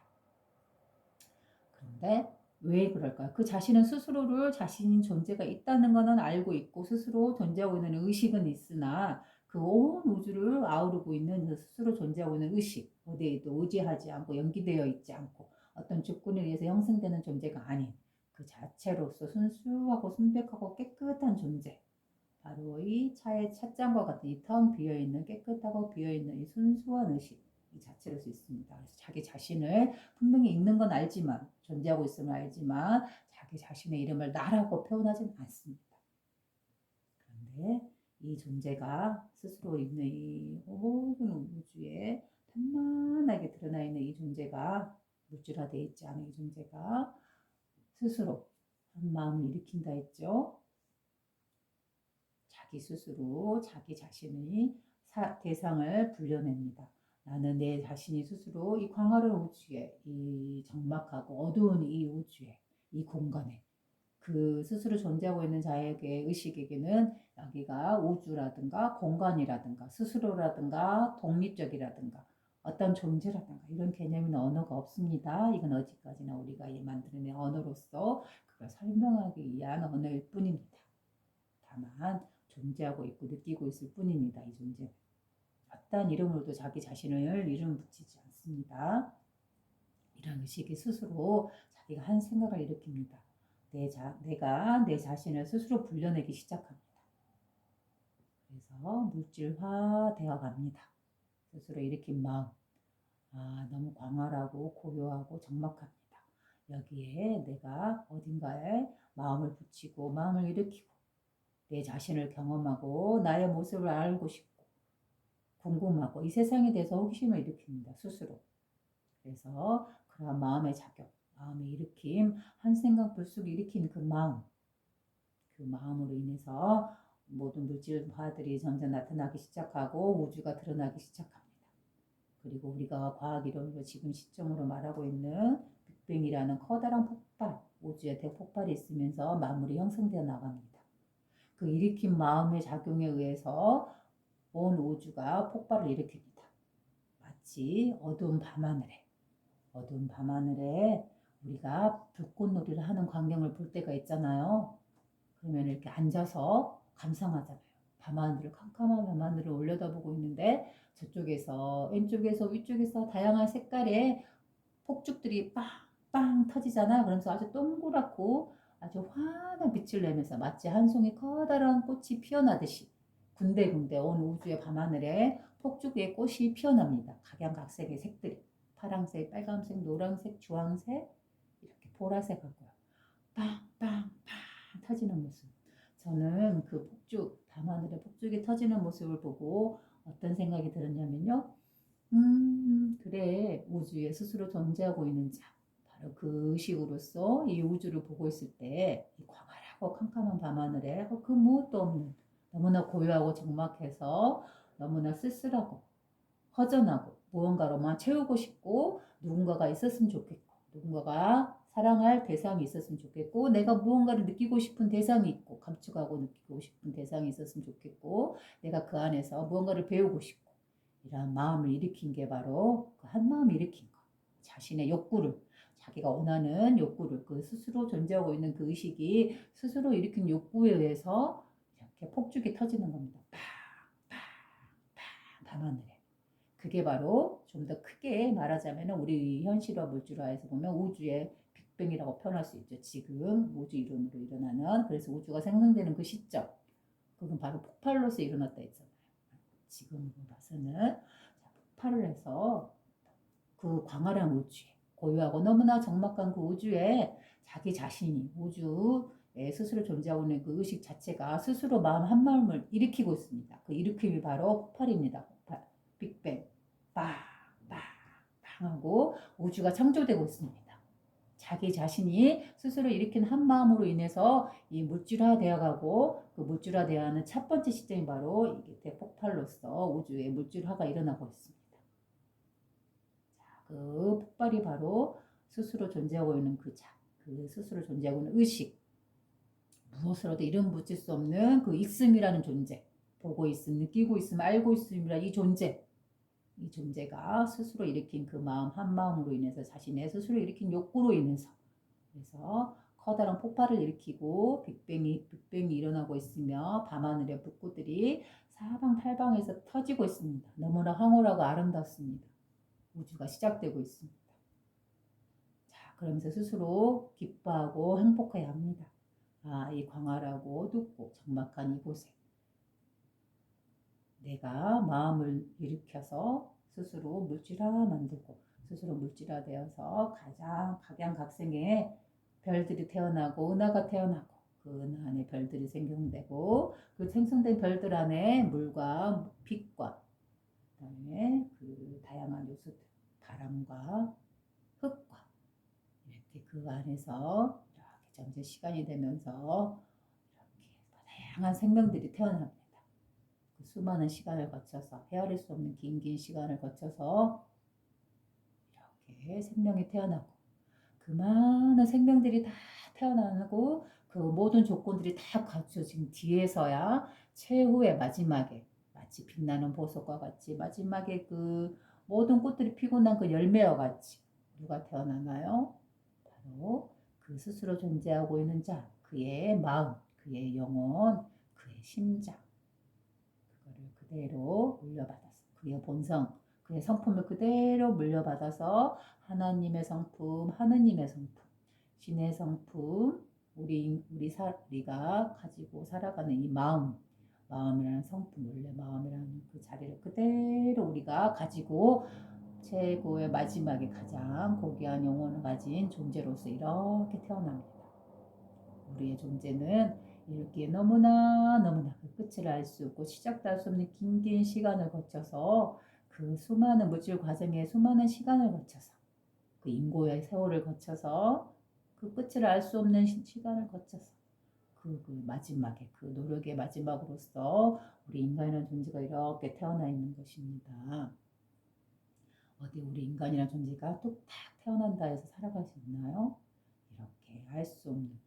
그런데 왜 그럴까요? 그 자신은 스스로를 자신인 존재가 있다는 것은 알고 있고 스스로 존재하고 있는 의식은 있으나 그 온 우주를 아우르고 있는 그 스스로 존재하고 있는 의식, 어디에도 의지하지 않고 연기되어 있지 않고 어떤 주권에 의해서 형성되는 존재가 아닌 그 자체로서 순수하고 순백하고 깨끗한 존재, 바로 이 차의 찻잔과 같은 이 텅 비어있는 깨끗하고 비어있는 이 순수한 의식 이 자체로서 있습니다. 그래서 자기 자신을 분명히 있는 건 알지만 존재하고 있음을 알지만 자기 자신의 이름을 나라고 표현하진 않습니다. 그런데 이 존재가 스스로 있는 이 모든 우주에 편만하게 드러나 있는 이 존재가 물질화되어 있지 않은 이 존재가 스스로 한 마음을 일으킨다 했죠. 자기 스스로 자기 자신의 대상을 불려냅니다. 나는 내 자신이 스스로 이 광활한 우주에 이 적막하고 어두운 이 우주에 이 공간에 그 스스로 존재하고 있는 자에게 의식에게는 여기가 우주라든가 공간이라든가 스스로라든가 독립적이라든가 어떤 존재라든가 이런 개념이나 언어가 없습니다. 이건 어디까지나 우리가 만들어낸 언어로서 그걸 설명하기 위한 언어일 뿐입니다. 다만 존재하고 있고 느끼고 있을 뿐입니다. 이 존재는. 어떤 이름으로도 자기 자신을 이름 붙이지 않습니다. 이런 의식이 스스로 자기가 한 생각을 일으킵니다. 내가 내 자신을 스스로 불려내기 시작합니다. 그래서 물질화 되어 갑니다. 스스로 일으킨 마음. 너무 광활하고 고요하고 적막합니다. 여기에 내가 어딘가에 마음을 붙이고 마음을 일으키고 내 자신을 경험하고 나의 모습을 알고 싶고 궁금하고 이 세상에 대해서 호기심을 일으킵니다. 스스로. 그래서 그러한 마음의 작용, 마음의 일으킴, 한 생각 불쑥 일으킨 그 마음, 그 마음으로 인해서 모든 물질화들이 점점 나타나기 시작하고 우주가 드러나기 시작합니다. 그리고 우리가 과학 이론으로 지금 시점으로 말하고 있는 빅뱅이라는 커다란 폭발, 우주의 대폭발이 있으면서 만물이 형성되어 나갑니다. 그 일으킨 마음의 작용에 의해서 온 우주가 폭발을 일으킵니다. 마치 어두운 밤하늘에 우리가 불꽃놀이를 하는 광경을 볼 때가 있잖아요. 그러면 이렇게 앉아서 감상하잖아요. 밤하늘을 캄캄한 밤하늘을 올려다보고 있는데 저쪽에서 왼쪽에서 위쪽에서 다양한 색깔의 폭죽들이 빵빵 터지잖아요. 그러면서 아주 동그랗고 아주 환한 빛을 내면서 마치 한 송이 커다란 꽃이 피어나듯이 군데군데 온 우주의 밤하늘에 폭죽의 꽃이 피어납니다. 각양각색의 색들이 파란색, 빨간색, 노란색, 주황색 이렇게 보라색 하고요. 빵빵빵 터지는 모습. 저는 그 밤하늘에 폭죽이 터지는 모습을 보고 어떤 생각이 들었냐면요. 그래, 우주에 스스로 존재하고 있는 자. 바로 그 의식으로서 이 우주를 보고 있을 때, 이 광활하고 캄캄한 밤하늘에 그 무엇도 없는, 너무나 고요하고 적막해서 너무나 쓸쓸하고 허전하고 무언가로만 채우고 싶고 누군가가 있었으면 좋겠고 누군가가 사랑할 대상이 있었으면 좋겠고 내가 무언가를 느끼고 싶은 대상이 있고 감축하고 느끼고 싶은 대상이 있었으면 좋겠고 내가 그 안에서 무언가를 배우고 싶고 이러한 마음을 일으킨 게 바로 그 한 마음을 일으킨 거. 자신의 욕구를 자기가 원하는 욕구를 그 스스로 존재하고 있는 그 의식이 스스로 일으킨 욕구에 의해서 이렇게 폭죽이 터지는 겁니다. 밤하늘에. 그게 바로 좀 더 크게 말하자면 우리 현실화 물질화에서 보면 우주의 빅뱅이라고 표현할 수 있죠. 지금 우주 이론으로 일어나는, 그래서 우주가 생성되는 그 시점, 그건 바로 폭발로서 일어났다 했잖아요. 지금으로 봐서는 폭발을 해서 그 광활한 우주에, 고요하고 너무나 적막한 그 우주에 자기 자신이 우주에 스스로 존재하고 있는 그 의식 자체가 스스로 마음 한 마음을 일으키고 있습니다. 그 일으킴이 바로 폭발입니다. 폭발, 빅뱅, 빵, 빵, 빵 하고 우주가 창조되고 있습니다. 자기 자신이 스스로 일으킨 한 마음으로 인해서 이 물질화되어가고, 그 물질화되어가는 첫 번째 시점이 바로 이게 대폭발로서 우주의 물질화가 일어나고 있습니다. 그 폭발이 바로 스스로 존재하고 있는 그 스스로 존재하고 있는 의식, 무엇으로도 이름 붙일 수 없는 그 있음이라는 존재, 보고 있음, 느끼고 있음, 알고 있음이라는 이 존재, 이 존재가 스스로 일으킨 그 마음 한 마음으로 인해서 자신의 스스로 일으킨 욕구로 인해서, 그래서 커다란 폭발을 일으키고 빅뱅이 일어나고 있으며 밤하늘의 불꽃들이 사방팔방에서 터지고 있습니다. 너무나 황홀하고 아름답습니다. 우주가 시작되고 있습니다. 자, 그러면서 스스로 기뻐하고 행복해야 합니다. 아, 이 광활하고 어둡고 적막한 이곳에 내가 마음을 일으켜서 스스로 물질화 만들고, 스스로 물질화되어서 가장 각양각색의 별들이 태어나고 은하가 태어나고, 그 은하 안에 별들이 생성되고, 그 생성된 별들 안에 물과 빛과 그다음에 그 다양한 요소들, 바람과 흙과, 이렇게 그 안에서 이렇게 점점 시간이 되면서 이렇게 다양한 생명들이 태어납니다. 그 수많은 시간을 거쳐서, 헤아릴 수 없는 긴 시간을 거쳐서 이렇게 생명이 태어나고, 그 많은 생명들이 다 태어나고, 그 모든 조건들이 다 갖춰진 뒤에서야 최후의 마지막에, 마치 빛나는 보석과 같이 마지막에 그 모든 꽃들이 피고 난 그 열매와 같이 누가 태어나나요? 바로 그 스스로 존재하고 있는 자, 그의 마음, 그의 영혼, 그의 심장, 그거를 그대로 물려받아서, 그의 본성, 그의 성품을 그대로 물려받아서 하나님의 성품, 하느님의 성품, 신의 성품, 우리가 가지고 살아가는 이 마음이라는 성품, 원래 마음이라는 그 자리를 그대로 우리가 가지고 최고의 마지막에 가장 고귀한 영혼을 가진 존재로서 이렇게 태어납니다. 우리의 존재는 이렇게 너무나 그 끝을 알 수 없고 시작도 할 수 없는 긴 시간을 거쳐서, 그 수많은 물질 과정의 수많은 시간을 거쳐서, 그 인고의 세월을 거쳐서, 그 끝을 알 수 없는 시간을 거쳐서 그 마지막에, 그 노력의 마지막으로서 우리 인간이라는 존재가 이렇게 태어나 있는 것입니다. 어디 우리 인간이라는 존재가 뚝딱 태어난다 해서 살아갈 수 있나요? 이렇게 알 수 없는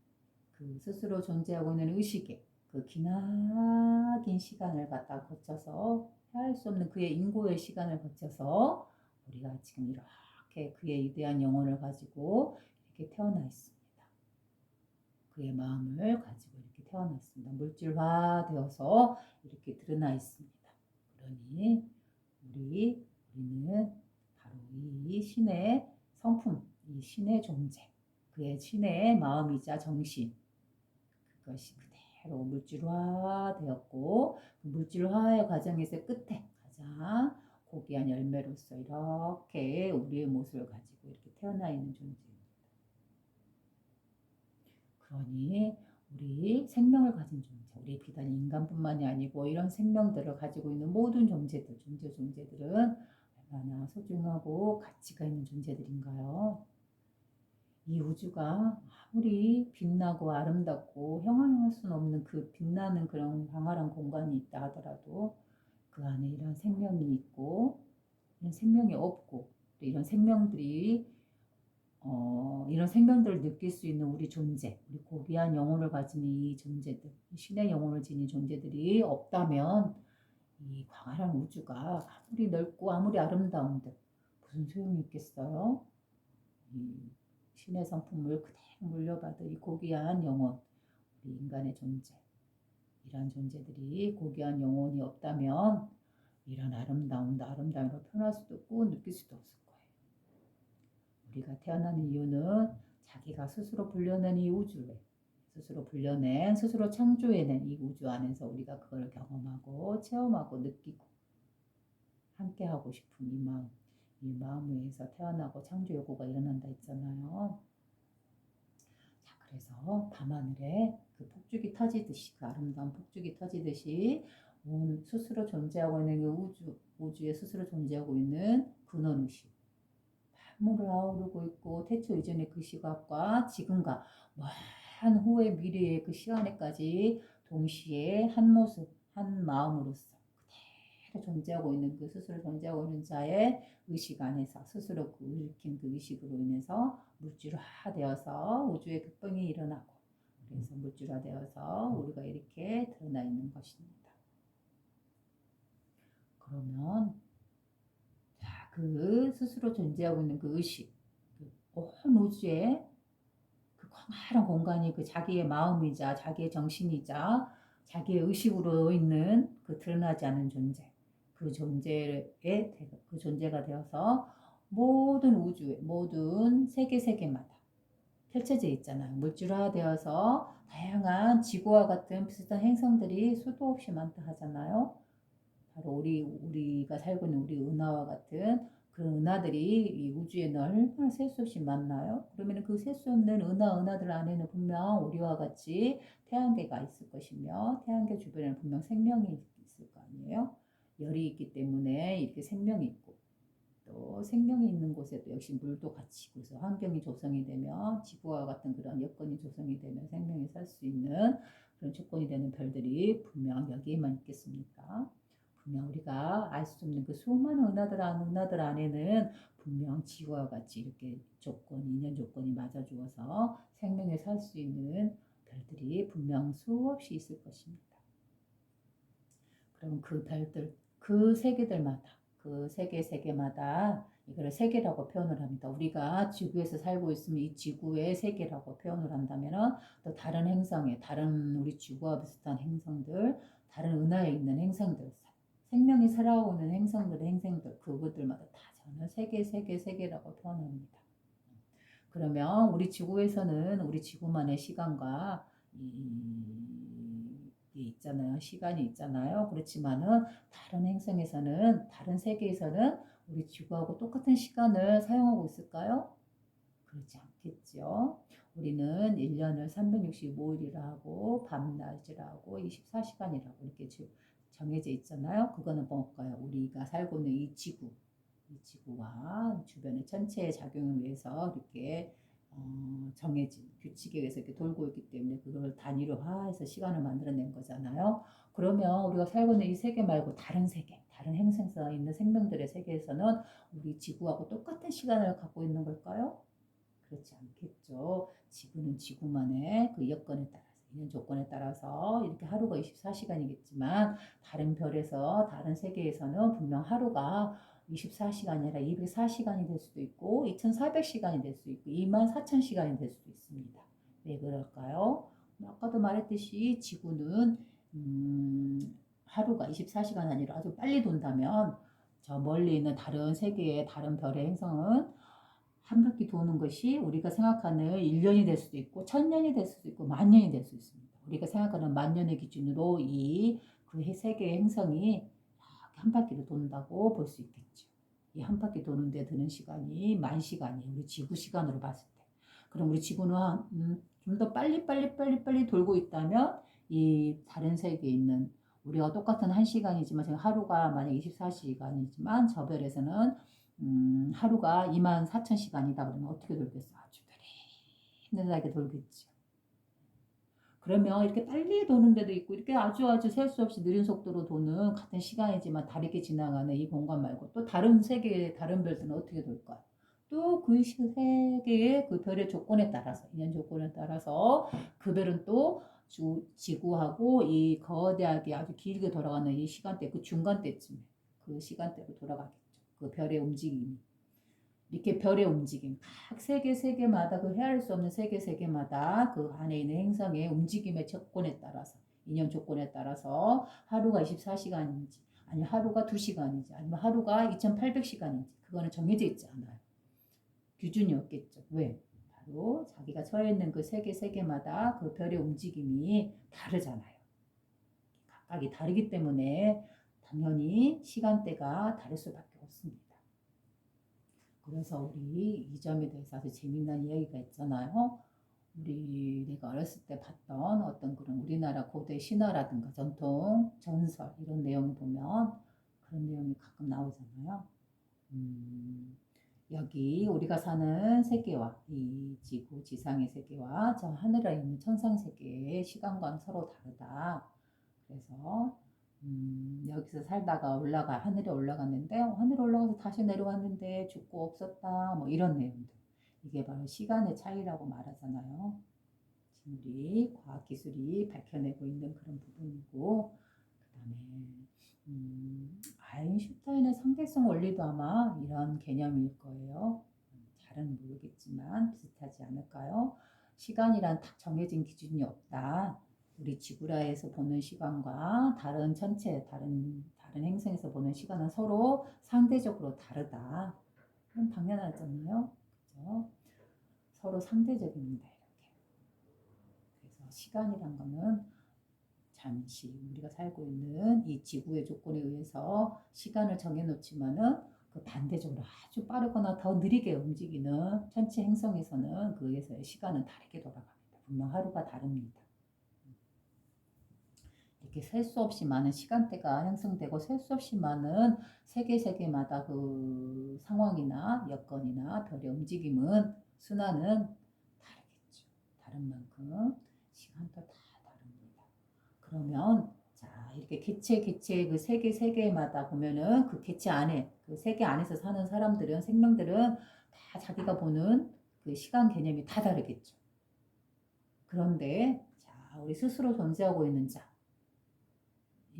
그 스스로 존재하고 있는 의식의 그 기나긴 시간을 갖다 거쳐서, 헤아릴 수 없는 그의 인고의 시간을 거쳐서 우리가 지금 이렇게 그의 위대한 영혼을 가지고 이렇게 태어나 있습니다. 그의 마음을 가지고 이렇게 태어났습니다. 물질화되어서 이렇게 드러나 있습니다. 그러니 우리는 바로 이 신의 성품, 이 신의 존재, 그의 신의 마음이자 정신, 그것이 그대로 물질화되었고, 그 물질화의 과정에서 끝에 가장 고귀한 열매로서 이렇게 우리의 모습을 가지고 이렇게 태어나 있는 존재입니다. 그러니 우리 생명을 가진 존재, 우리 비단 인간뿐만이 아니고 이런 생명들을 가지고 있는 모든 존재들은 얼마나 소중하고 가치가 있는 존재들인가요? 이 우주가 아무리 빛나고 아름답고 형용할 수는 없는 그 빛나는 그런 광활한 공간이 있다 하더라도, 그 안에 이런 생명이 있고 이런 생명이 없고, 또 이런 생명들을 느낄 수 있는 우리 존재, 우리 고귀한 영혼을 가진 이 존재들, 신의 영혼을 지닌 존재들이 없다면 이 광활한 우주가 아무리 넓고 아무리 아름다운데 무슨 소용이 있겠어요? 이 신의 성품을 그대로 물려받은 이 고귀한 영혼, 우리 인간의 존재, 이러한 존재들이 고귀한 영혼이 없다면 이런 아름다움으로 표현할 수도 없고 느낄 수도 없을 거예요. 우리가 태어나는 이유는 자기가 스스로 불려낸 이 우주에 스스로 창조해낸 이 우주 안에서 우리가 그걸 경험하고 체험하고 느끼고 함께하고 싶은 이 마음 위에서 태어나고 창조 요구가 일어난다 했잖아요. 자, 그래서 밤하늘에 그 폭죽이 터지듯이, 그 아름다운 폭죽이 터지듯이 스스로 존재하고 있는 그 우주에 스스로 존재하고 있는 근원의식, 만물을 아우르고 있고 태초 이전의 그 시각과 지금과 먼 후의 미래의 그 시간에까지 동시에 한 모습, 한 마음으로서 그대로 존재하고 있는 그 스스로 존재하고 있는 자의 의식 안에서 스스로 그 일으킨 그 의식으로 인해서 물질화되어서 우주의 극병이 일어나고 그래서 물질화되어서 우리가 이렇게 드러나 있는 것입니다. 그러면 그 스스로 존재하고 있는 그 의식, 온 우주에 그 커다란 공간이 그 자기의 마음이자 자기의 정신이자 자기의 의식으로 있는 그 드러나지 않은 존재, 그 존재가 되어서 모든 우주에 모든 세계마다 펼쳐져 있잖아요. 물질화되어서 다양한 지구와 같은 비슷한 행성들이 수도 없이 많다 하잖아요. 바로 우리가 살고 있는 우리 은하와 같은 그 은하들이 이 우주에는 얼마나 셀 수 없이 많나요? 그러면 그 셀 수 없는 은하들 안에는 분명 우리와 같이 태양계가 있을 것이며 태양계 주변에는 분명 생명이 있을 거 아니에요? 열이 있기 때문에 이렇게 생명이 있고 또 생명이 있는 곳에도 역시 물도 같이 그래서 환경이 조성이 되면 지구와 같은 그런 여건이 조성이 되면 생명이 살 수 있는 그런 조건이 되는 별들이 분명 여기에만 있겠습니까? 분명 우리가 알 수 없는 그 수많은 은하들 안에는 분명 지구와 같이 이렇게 인연 조건이 맞아 주어서 생명에 살 수 있는 별들이 분명 수없이 있을 것입니다. 그럼 그 별들, 그 세계마다 이걸 세계라고 표현을 합니다. 우리가 지구에서 살고 있으면 이 지구의 세계라고 표현을 한다면 또 다른 행성에, 다른 우리 지구와 비슷한 행성들, 다른 은하에 있는 행성들, 생명이 살아오는 행성들, 그것들마다 다 저는 세계라고 표현합니다. 그러면 우리 지구에서는 우리 지구만의 시간과 있잖아요. 시간이 있잖아요. 그렇지만은 다른 행성에서는, 다른 세계에서는 우리 지구하고 똑같은 시간을 사용하고 있을까요? 그렇지 않겠죠. 우리는 1년을 365일이라 하고 밤낮이라 하고 24시간이라고 이렇게 정해져 있잖아요. 그거는 뭘까요? 우리가 살고 있는 이 지구와 주변의 전체의 작용을 위해서 이렇게 정해진 규칙에 의해서 이렇게 돌고 있기 때문에 그걸 단위로화해서 시간을 만들어낸 거잖아요. 그러면 우리가 살고 있는 이 세계 말고 다른 행성에 있는 생명들의 세계에서는 우리 지구하고 똑같은 시간을 갖고 있는 걸까요? 그렇지 않겠죠. 지구는 지구만의 그 여건에 따라서, 있는 조건에 따라서 이렇게 하루가 24시간이겠지만 다른 별에서, 다른 세계에서는 분명 하루가 24시간이 아니라 204시간이 될 수도 있고 2400시간이 될 수도 있고 24000시간이 될 수도 있습니다. 왜 그럴까요? 아까도 말했듯이 지구는 하루가 24시간 아니라 아주 빨리 돈다면 저 멀리 있는 다른 세계의 다른 별의 행성은 한 바퀴 도는 것이 우리가 생각하는 1년이 될 수도 있고 1000년이 될 수도 있고 만년이 될 수 있습니다. 우리가 생각하는 만년의 기준으로 그 세계의 행성이 한 바퀴를 돈다고 볼 수 있겠죠. 이 한 바퀴 도는데 드는 시간이 10,000시간이에요. 우리 지구 시간으로 봤을 때. 그럼 우리 지구는 좀 더 빨리 돌고 있다면 이 다른 세계에 있는 우리가 똑같은 1시간이지만 지금 하루가 만약 24시간이지만 저 별에서는 하루가 24,000시간이다 그러면 어떻게 돌겠어? 아주 느릿느릿하게 돌겠지. 그러면 이렇게 빨리 도는 데도 있고 이렇게 아주 셀 수 없이 느린 속도로 도는 같은 시간이지만 다르게 지나가는 이 공간 말고 또 다른 세계의 다른 별들은 어떻게 돌까요? 또 그 세계의 그 별의 조건에 따라서 인연 조건에 따라서 그 별은 또 지구하고 이 거대하게 아주 길게 돌아가는 이 시간대 그 중간대쯤에 그 시간대로 돌아가겠죠. 그 별의 움직임이 이렇게 별의 움직임 각 세계마다 그 헤아릴 수 없는 세계마다 그 안에 있는 행성의 움직임의 조건에 따라서 인연 조건에 따라서 하루가 24시간인지 아니 하루가 2시간인지 아니면 하루가 2800시간인지 그거는 정해져 있지 않아요. 기준이 없겠죠. 왜? 바로 자기가 처해 있는 그 세계마다 그 별의 움직임이 다르잖아요. 각각이 다르기 때문에 당연히 시간대가 다를 수밖에 없습니다. 그래서 우리 이 점에 대해서 아주 재미난 이야기가 있잖아요. 내가 어렸을 때 봤던 어떤 그런 우리나라 고대 신화라든가 전통, 전설 이런 내용을 보면 그런 내용이 가끔 나오잖아요. 여기 우리가 사는 세계와 이 지구, 지상의 세계와 저 하늘에 있는 천상 세계의 시간과는 서로 다르다. 그래서 여기서 살다가 하늘에 올라갔는데 하늘에 올라가서 다시 내려왔는데 죽고 없었다. 뭐 이런 내용들. 이게 바로 시간의 차이라고 말하잖아요. 지금 우리 과학기술이 밝혀내고 있는 그런 부분이고 그 다음에 아인슈타인의 상대성 원리도 아마 이런 개념일 거예요. 잘은 모르겠지만 비슷하지 않을까요? 시간이란 딱 정해진 기준이 없다. 우리 지구라에서 보는 시간과 다른 행성에서 보는 시간은 서로 상대적으로 다르다. 그럼 당연하잖아요. 그죠? 서로 상대적입니다. 이렇게. 그래서 시간이란 거는 잠시 우리가 살고 있는 이 지구의 조건에 의해서 시간을 정해놓지만은 그 반대적으로 아주 빠르거나 더 느리게 움직이는 천체 행성에서는 그 의해서의 시간은 다르게 돌아갑니다. 분명 하루가 다릅니다. 이렇게 셀 수 없이 많은 시간대가 형성되고 셀 수 없이 많은 세계마다 그 상황이나 여건이나 별의 움직임은 순환은 다르겠죠. 다른 만큼 시간도 다 다릅니다. 그러면 자 이렇게 개체 그 세계마다 보면은 그 개체 안에 그 세계 안에서 사는 사람들은 생명들은 다 자기가 보는 그 시간 개념이 다 다르겠죠. 그런데 자 우리 스스로 존재하고 있는 자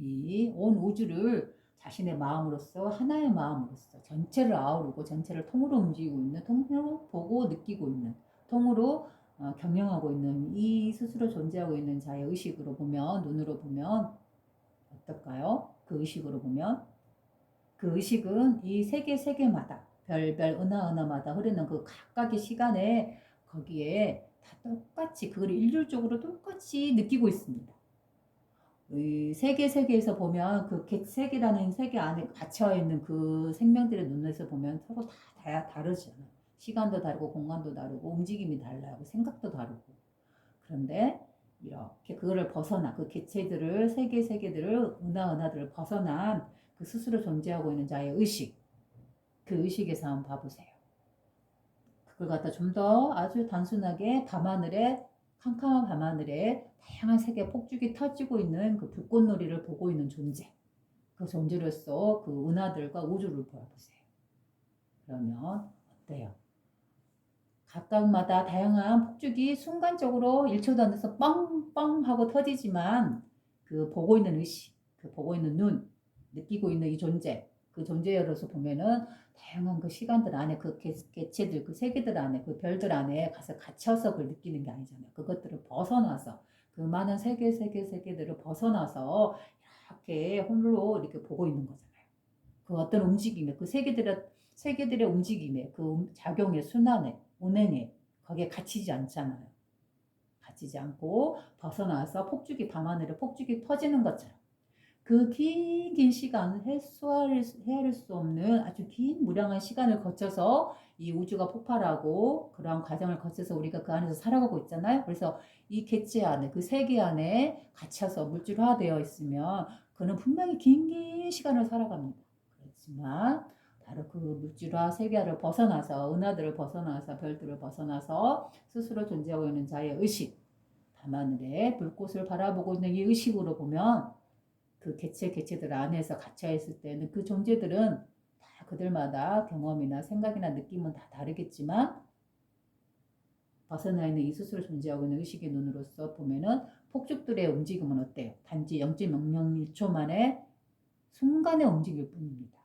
이 온 우주를 자신의 마음으로서 하나의 마음으로서 전체를 아우르고 전체를 통으로 움직이고 있는 통으로 보고 느끼고 있는 통으로 경영하고 있는 이 스스로 존재하고 있는 자의 의식으로 보면 눈으로 보면 어떨까요? 그 의식으로 보면 그 의식은 이 세계마다 별별 은하마다 흐르는 그 각각의 시간에 거기에 다 똑같이 그걸 일률적으로 똑같이 느끼고 있습니다. 이 세계에서 보면 그 세계라는 세계 안에 갇혀 있는 그 생명들의 눈에서 보면 서로 다 다르잖아요. 시간도 다르고 공간도 다르고 움직임이 달라요. 생각도 다르고. 그런데 이렇게 그거를 벗어나 그 개체들을 세계들을 은하들을 벗어난 그 스스로 존재하고 있는 자의 의식 그 의식에서 한번 봐보세요. 그걸 갖다 좀 더 아주 단순하게 캄캄한 밤하늘에 다양한 색의 폭죽이 터지고 있는 그 불꽃놀이를 보고 있는 존재. 그 존재로서 그 은하들과 우주를 보아보세요. 그러면 어때요? 각각마다 다양한 폭죽이 순간적으로 1초도 안 돼서 빵빵 하고 터지지만 그 보고 있는 의식, 그 보고 있는 눈, 느끼고 있는 이 존재, 그 존재로서 보면은 다양한 그 시간들 안에 그 개체들, 그 세계들 안에 그 별들 안에 가서 갇혀서 그걸 느끼는 게 아니잖아요. 그것들을 벗어나서 그 많은 세계들을 벗어나서 이렇게 홀로 이렇게 보고 있는 거잖아요. 그 어떤 움직임에 그 세계들의 움직임에 그 작용의 순환에 운행에 거기에 갇히지 않잖아요. 갇히지 않고 벗어나서 밤하늘에 폭죽이 터지는 것처럼 그 긴 시간 헤아릴 수 없는 아주 긴 무량한 시간을 거쳐서 이 우주가 폭발하고 그러한 과정을 거쳐서 우리가 그 안에서 살아가고 있잖아요. 그래서 이 개체 안에 그 세계 안에 갇혀서 물질화되어 있으면 그는 분명히 긴 시간을 살아갑니다. 그렇지만 바로 그 물질화 세계를 벗어나서 은하들을 벗어나서 별들을 벗어나서 스스로 존재하고 있는 자의 의식 밤하늘에 불꽃을 바라보고 있는 이 의식으로 보면 그 개체들 안에서 갇혀 있을 때는 그 존재들은 다 그들마다 경험이나 생각이나 느낌은 다 다르겠지만 벗어나 있는 이 스스로 존재하고 있는 의식의 눈으로서 보면은 폭죽들의 움직임은 어때요? 단지 0.001초 만에 순간의 움직일 뿐입니다.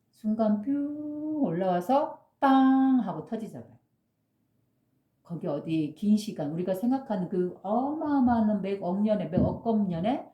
순간 뿅 올라와서 빵 하고 터지잖아요. 거기 어디 긴 시간 우리가 생각하는 그 어마어마한 몇억 년의